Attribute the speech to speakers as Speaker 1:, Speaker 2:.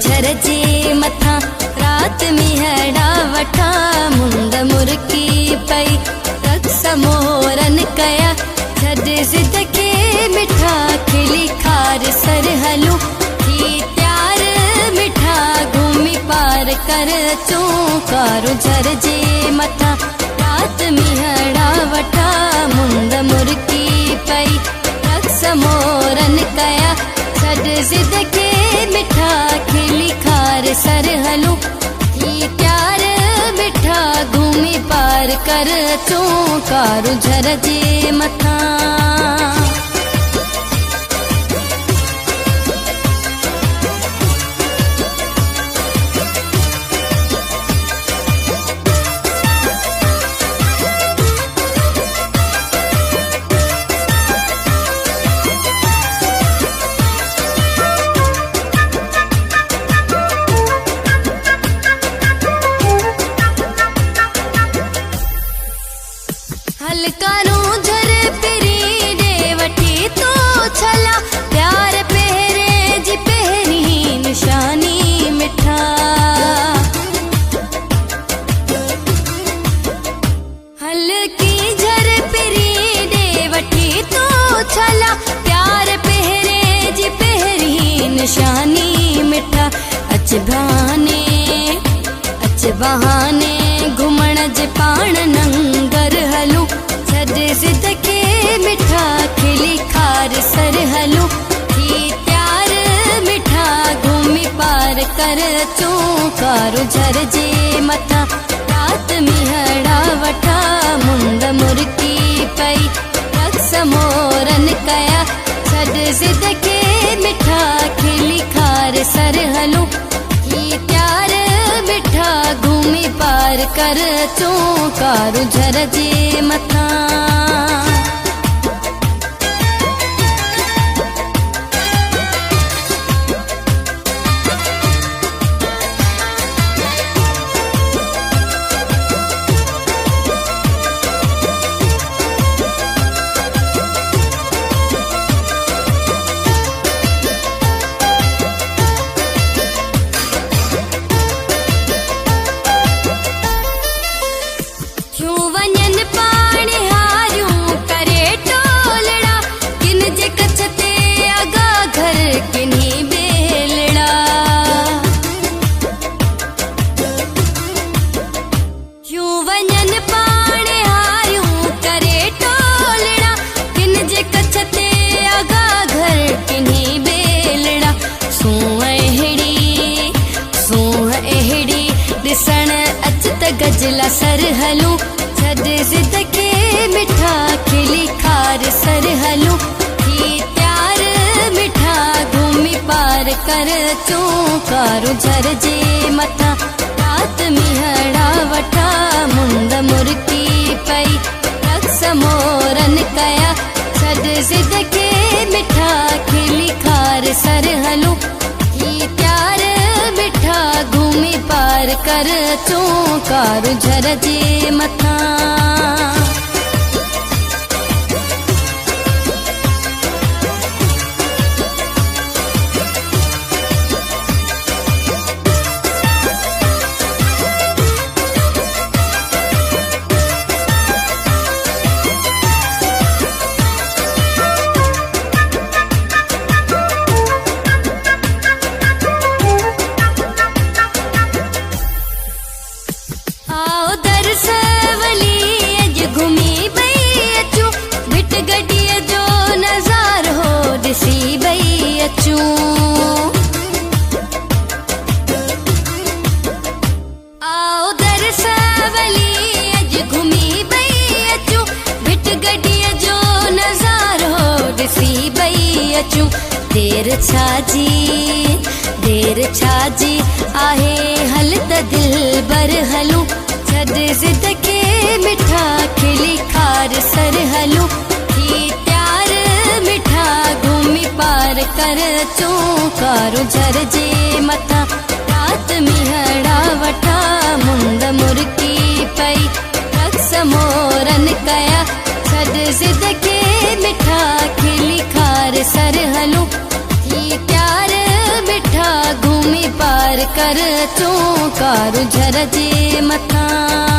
Speaker 1: झर जे मथा रात मीहड़ा वठा मुंद मुरकी पई रक्स मोरन कया छद जिद के मिठा खिली खार सर हलू थी त्यार मिठा घूमी पार कर चौकारो झर जे मथा रात मीहड़ा वठा मुंद मुरकी पई रक्स मोरन कया छद जिद के मिठा खिली खार सर हलू थी प्यार मिठा घूमी पार कर चौकारो झर जे मथा। हलकारो झर पिरी दे वठी तो छला प्यार पहरे जी पहरी निशानी मिठा हलकी झर पिरी दे वठी तो छला प्यार पहरे जी पहरी निशानी मिठा अच बहाने घुमण जे पाण नंगर हलू छद जिद के मिठा खिली खार सर हलू थी त्यार मिठा घूमी पार कर चौकारो झर जे मथा रात मीहड़ा वठा मुंद मुरकी पई रक्स मोरन कया छद जिद के मिठा खिली खार सर हलू थी त्यार मिठा घूमी पार कर चौकारो झर जे मथा। गजला सर हलू छद जिद के मिठा खिली खार सर हलू थी त्यार मिठा घूमी पार कर चौकारो झर जे मथा रात मीहड़ा वठा मुंद मुरकी पई रक्स मोरन कया छद जिद के मिठा खिली खार सर हलू थी त्यार मिठा घूमी पार कर चौकारो झर जे मथा। आओ दरसवली अज घूमी बई अचू बिट गडिय जो नज़ार हो दिसी बई अचू आओ दरसवली अज घूमी बई अचू बिट गडिय जो नज़ार हो दिसी बई अचू देर छाजी आहे हल त दिल बर हलू छद जिद के मिठा खिली खार सर हलू थी त्यार मिठा घूमी पार कर चौकारो झर जे मथा रात मीहड़ा वठा मुंद मुरकी पई रक्स मोरन कया छद जिद के मिठा खिली खार सर हलू थी प्यार मिठा घूमी पा कर चूं कार झर जे मथां।